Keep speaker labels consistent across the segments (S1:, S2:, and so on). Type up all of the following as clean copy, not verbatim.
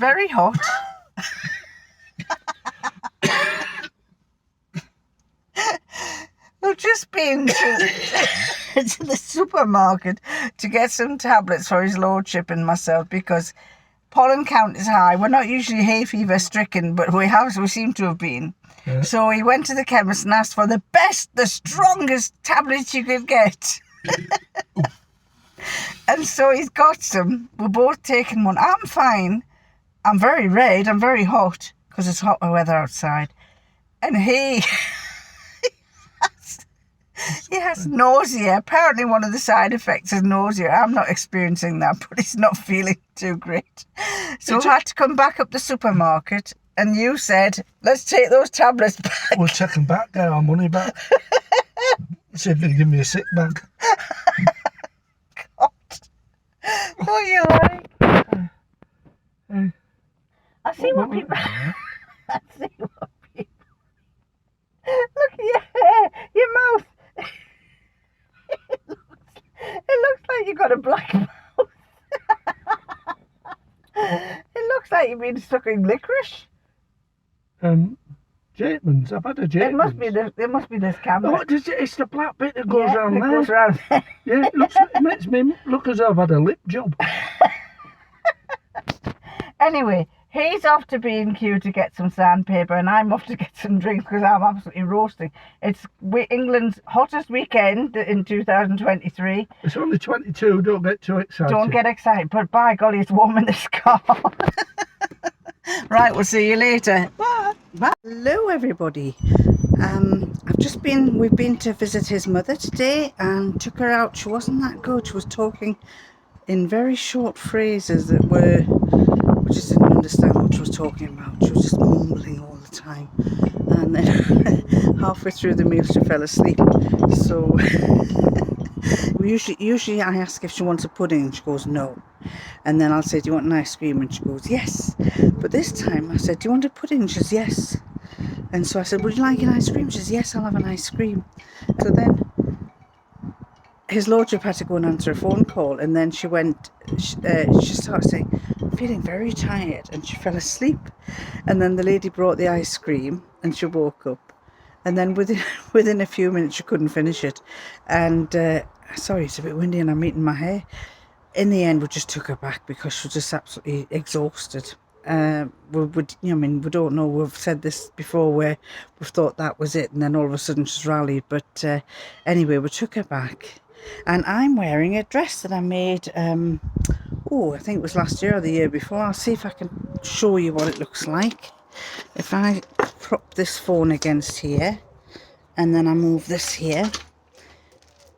S1: very hot. We've just been to the supermarket to get some tablets for his lordship and myself because pollen count is high. We're not usually hay fever stricken, but we seem to have been. Yeah. So he went to the chemist and asked for the best, the strongest tablets you could get. And so he's got some. We're both taking one. I'm fine. I'm very red. I'm very hot because it's hot weather outside. And he has nausea. Apparently one of the side effects is nausea. I'm not experiencing that, but he's not feeling too great. So I had to come back up the supermarket and you said, let's take those tablets back.
S2: We'll take them back, get our money back. See if they give me a sick bag.
S1: God. What you like? I see what people... I see what people... Look at your hair, your mouth. It looks like you've got a black mouth. It looks like you've been sucking licorice.
S2: Jatemans. I've had a Jatemans.
S1: It must be this camera.
S2: Oh, it's the black bit that goes around there.
S1: Goes around there.
S2: Yeah, it makes me look as though I've had a lip job.
S1: Anyway, he's off to B&Q to get some sandpaper and I'm off to get some drinks because I'm absolutely roasting. It's England's hottest weekend in 2023.
S2: It's only 22, don't get too excited.
S1: Don't get excited, but by golly, it's warm in this car. Right, we'll see you later. Bye. Bye. Hello everybody. We've been to visit his mother today and took her out. She wasn't that good. She was talking in very short phrases that we just didn't understand what she was talking about. She was just mumbling all the time. And then halfway through the meal she fell asleep. So usually I ask if she wants a pudding and she goes no. And then I'll say, do you want an ice cream? And she goes, yes. But this time I said, do you want a pudding? And she says, yes. And so I said, would you like an ice cream? She says, yes, I'll have an ice cream. So then his lordship had to go and answer a phone call. And then she started saying, I'm feeling very tired. And she fell asleep. And then the lady brought the ice cream and she woke up. And then within a few minutes, she couldn't finish it. And sorry, it's a bit windy and I'm eating my hair. In the end, we just took her back because she was just absolutely exhausted. We don't know. We've said this before where we've thought that was it, and then all of a sudden she's rallied. But anyway, we took her back, and I'm wearing a dress that I made. I think it was last year or the year before. I'll see if I can show you what it looks like. If I prop this phone against here, and then I move this here,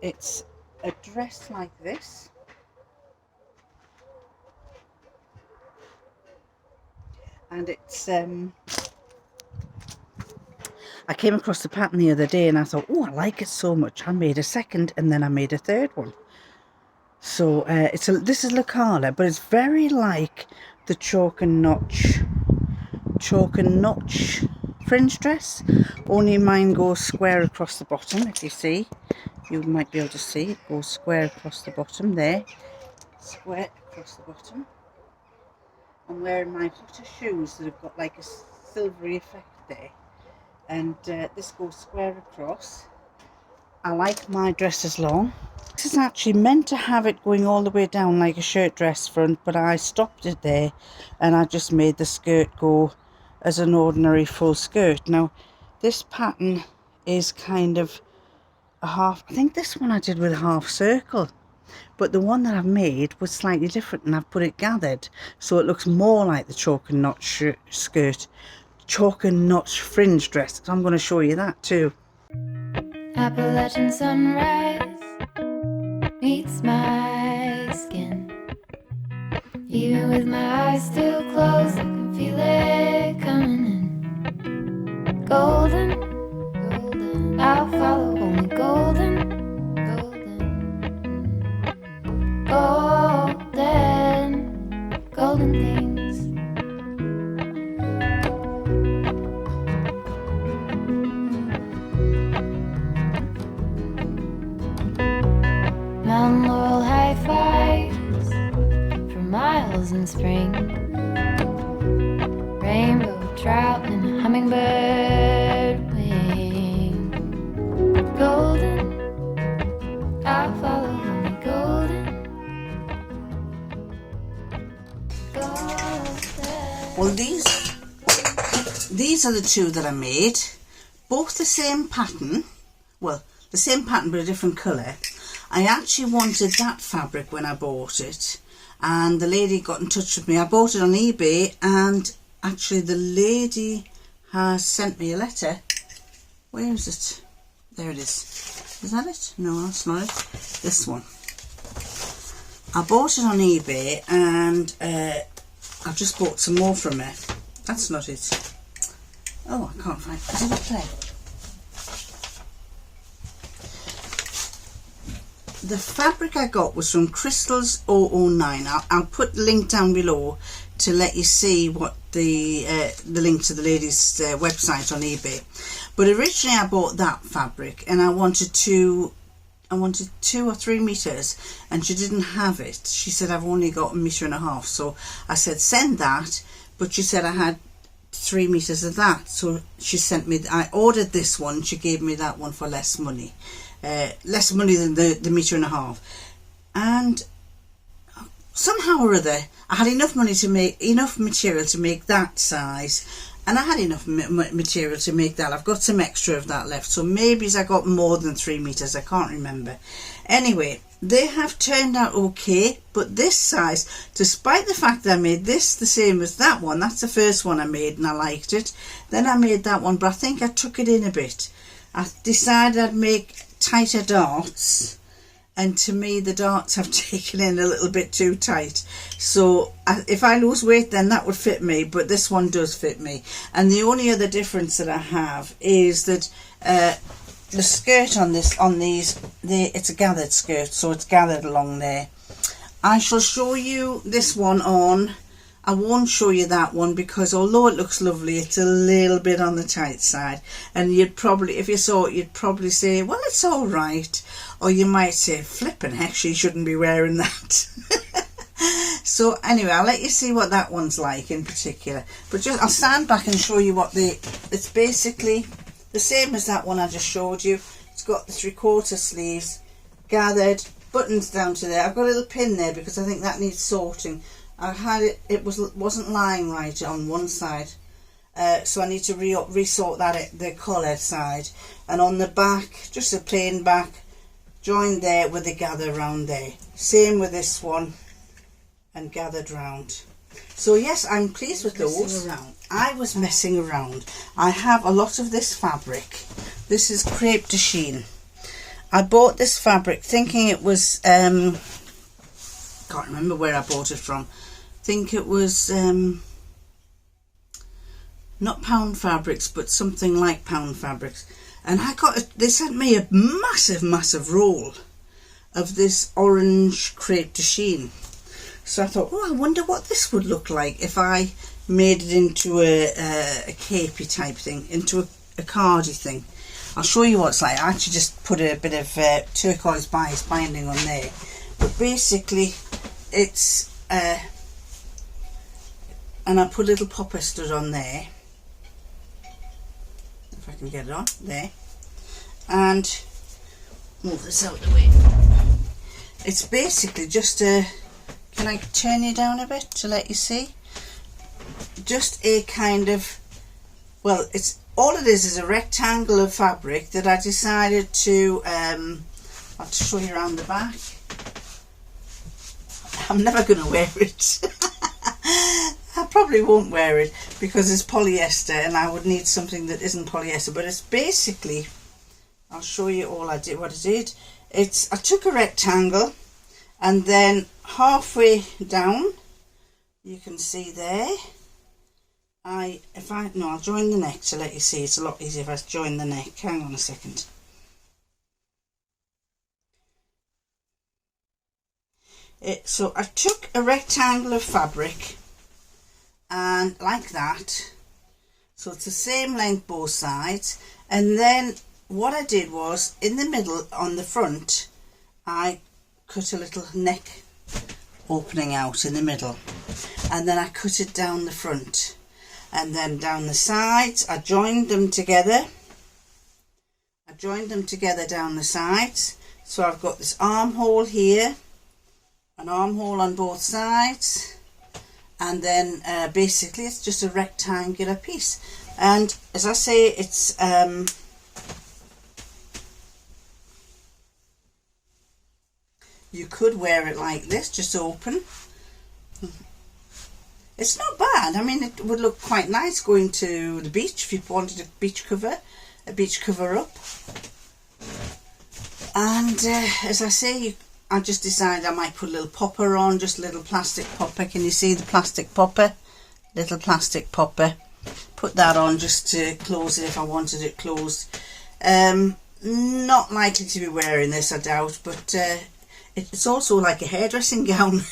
S1: it's a dress like this. And it's, I came across the pattern the other day and I thought, oh, I like it so much. I made a second and then I made a third one. So this is Le Cala, but it's very like the chalk and notch fringe dress. Only mine goes square across the bottom, if you see. You might be able to see it goes square across the bottom there. Square across the bottom. I'm wearing my hotter shoes that have got like a silvery effect there, and this goes square across. I like my dresses long. This is actually meant to have it going all the way down like a shirt dress front, but I stopped it there and I just made the skirt go as an ordinary full skirt. Now this pattern is kind of a half, I think this one I did with a half circle. But the one that I've made was slightly different and I've put it gathered so it looks more like the chalk and notch skirt, chalk and notch fringe dress. So I'm going to show you that too.
S3: Appalachian sunrise meets my skin. Even with my eyes still closed, I can feel it coming in. Golden, golden, I'll follow only golden. Golden things. Mountain laurel high fives for miles in spring.
S1: Well, these are the two that I made. Both the same pattern. Well, the same pattern but a different colour. I actually wanted that fabric when I bought it, and the lady got in touch with me. I bought it on eBay, and actually the lady has sent me a letter. Where is it? There it is. Is that it? No, that's not it. This one. I bought it on eBay, and I've just bought some more from her. That's not it. Oh, I can't find it. Is it up there? The fabric I got was from Crystals 009. I'll put the link down below to let you see what the link to the lady's website on eBay. But originally I bought that fabric, and I wanted 2 or 3 meters, and she didn't have it. She said, I've only got 1.5 meters. So I said, send that, but she said I had 3 meters of that. So she sent me, I ordered this one. She gave me that one for less money. Less money than the 1.5 meters. And somehow or other I had enough money to make enough material to make that size, and I had enough material to make that. I've got some extra of that left, so maybe I got more than 3 meters. I can't remember. Anyway, they have turned out okay, but this size, despite the fact that I made this the same as that one, that's the first one I made and I liked it. Then I made that one, but I think I took it in a bit. I decided I'd make tighter darts, and to me the darts have taken in a little bit too tight. So if I lose weight, then that would fit me, but this one does fit me. And the only other difference that I have is that the skirt on these, it's a gathered skirt, so it's gathered along there. I shall show you this one on. I won't show you that one because although it looks lovely, it's a little bit on the tight side, and you'd probably, if you saw it, you'd probably say, well, it's all right, or you might say, flippin' heck, she shouldn't be wearing that. So anyway, I'll let you see what that one's like in particular, but just I'll stand back and show you what it's basically the same as that one I just showed you. It's got the 3/4 sleeves, gathered, buttons down to there. I've got a little pin there because I think that needs sorting. I had it wasn't lying right on one side, so I need to resort that at the collar side. And on the back, just a plain back, joined there with the gather round there. Same with this one, and gathered round. So yes, I'm pleased with those. I was messing around. I have a lot of this fabric. This is crepe de chine. I bought this fabric thinking it was can't remember where I bought it from. Think it was not Pound Fabrics, but something like Pound Fabrics, and they sent me a massive roll of this orange crepe de chine. So I thought, oh, I wonder what this would look like if I made it into a capey type thing, into a cardi thing. I'll show you what it's like. I actually just put a bit of turquoise bias binding on there, but basically it's and I put a little popper stud on there, if I can get it on there, and move this out of the way. It's basically just a, can I turn you down a bit to let you see? Just a kind of, well, it's all it is a rectangle of fabric that I decided to I'll have to show you around the back. I'm never going to wear it. I probably won't wear it because it's polyester, and I would need something that isn't polyester. But it's basically, I'll show you all I did. What I did, I took a rectangle, and then halfway down, you can see there. I'll join the neck to let you see. It's a lot easier if I join the neck. Hang on a second. So I took a rectangle of fabric, and like that, so it's the same length both sides, and then what I did was in the middle on the front I cut a little neck opening out in the middle, and then I cut it down the front, and then down the sides I joined them together. Down the sides, so I've got this armhole here, an armhole on both sides, and then basically it's just a rectangular piece. And as I say, it's you could wear it like this, just open. It's not bad. I mean, it would look quite nice going to the beach if you wanted a beach cover up. And as I say, I just decided I might put a little popper on, just a little plastic popper. Can you see the plastic popper? Little plastic popper. Put that on just to close it if I wanted it closed. Not likely to be wearing this, I doubt, but it's also like a hairdressing gown.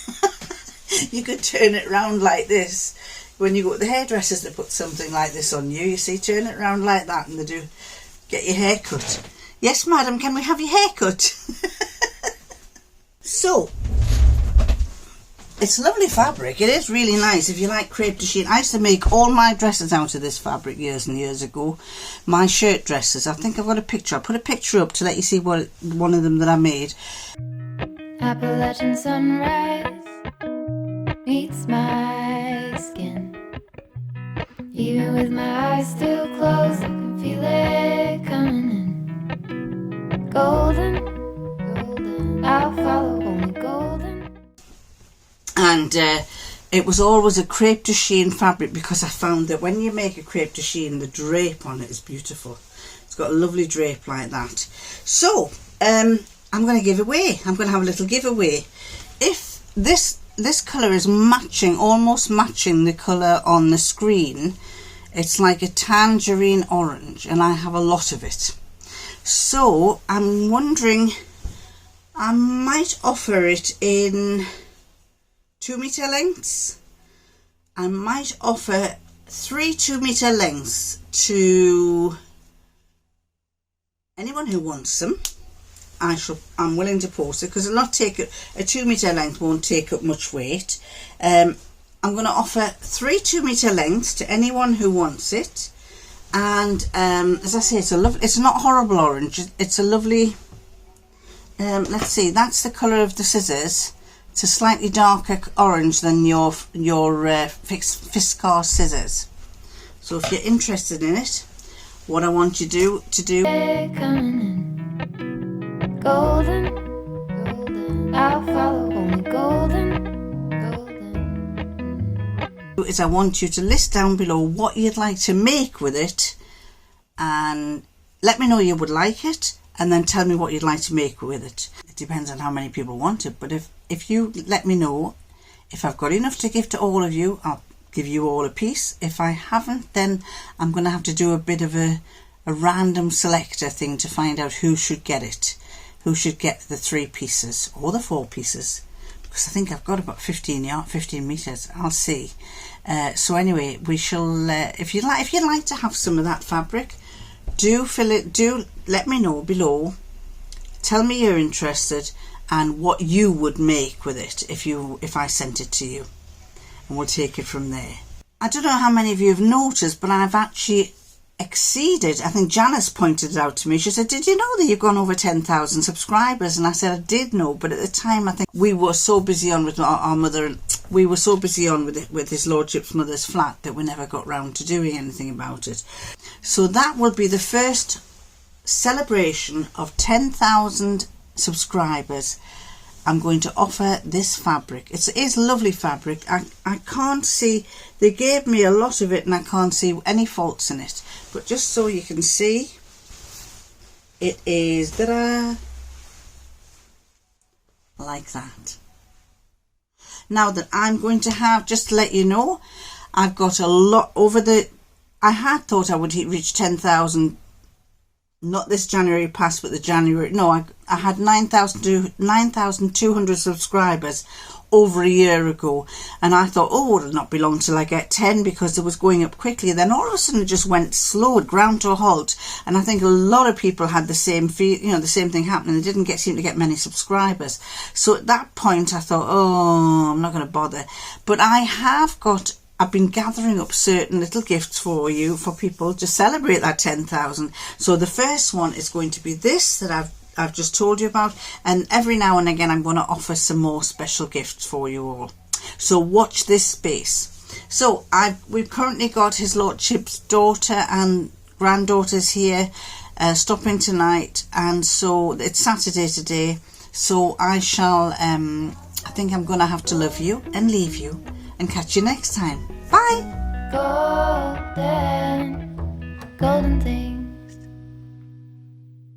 S1: You could turn it round like this. When you go to the hairdressers, they put something like this on you. You see, turn it round like that and they do get your hair cut. Yes, madam, can we have your hair cut? So, it's lovely fabric. It is really nice if you like crepe de chine. I used to make all my dresses out of this fabric years and years ago. My shirt dresses. I think I've got a picture. I'll put a picture up to let you see one of them that I made.
S3: Appalachian sunrise meets my skin. Even with my eyes still closed, I can feel it coming in. Golden, golden, I'll follow only golden.
S1: And it was always a crepe de chine fabric, because I found that when you make a crepe de chine, the drape on it is beautiful. It's got a lovely drape like that. So I'm going to give away. I'm going to have a little giveaway. If this colour is matching, almost matching the colour on the screen, it's like a tangerine orange, and I have a lot of it. So I'm wondering, I might offer it in 2-meter lengths. I might offer 3 2-meter lengths to anyone who wants them. I'm willing to post it, because it'll not take it. A 2-meter length won't take up much weight. I'm going to offer 3 2-meter lengths to anyone who wants it. And as I say, it's a lovely. It's not horrible orange. It's a lovely. Let's see. That's the colour of the scissors. It's a slightly darker orange than your Fiskars scissors. So if you're interested in it, what I want you to do.
S3: Golden, golden, I'll follow only golden, golden.
S1: Is I want you to list down below what you'd like to make with it, and let me know you would like it, and then tell me what you'd like to make with it. It depends on how many people want it, but if you let me know, if I've got enough to give to all of you, I'll give you all a piece. If I haven't, then I'm going to have to do a bit of a random selector thing to find out who should get it. Who should get the 3 pieces or the 4 pieces, because I think I've got about 15 meters. I'll see. So anyway, we shall. If you'd like to have some of that fabric, do let me know below. Tell me you're interested and what you would make with it if I sent it to you, and we'll take it from there. I don't know how many of you have noticed, but I've actually exceeded. I think Janice pointed it out to me. She said, did you know that you've gone over 10,000 subscribers? And I said, I did know, but at the time I think we were so busy on with our mother, we were so busy on with his lordship's mother's flat that we never got round to doing anything about it. So that will be the first celebration of 10,000 subscribers. I'm going to offer this fabric. It is lovely fabric. I can't see, they gave me a lot of it and I can't see any faults in it. But just so you can see, it is like that. Now that I'm going to have, just to let you know, I've got a lot over I had thought I would reach 10,000, not this January past, but the January, no, I had 9,200 subscribers over a year ago, and I thought, oh, it'll not be long till I get 10, because it was going up quickly. Then all of a sudden it just went slow, it ground to a halt, and I think a lot of people had the same the same thing happening. They didn't seem to get many subscribers. So at that point I thought, oh, I'm not going to bother. But I've been gathering up certain little gifts for people to celebrate that 10,000. So the first one is going to be this that I've just told you about, and every now and again I'm going to offer some more special gifts for you all. So watch this space. So we've currently got his lordship's daughter and granddaughters here stopping tonight, and so it's Saturday today, so I shall I think I'm gonna have to love you and leave you and catch you next time. Bye.
S3: Golden, golden thing.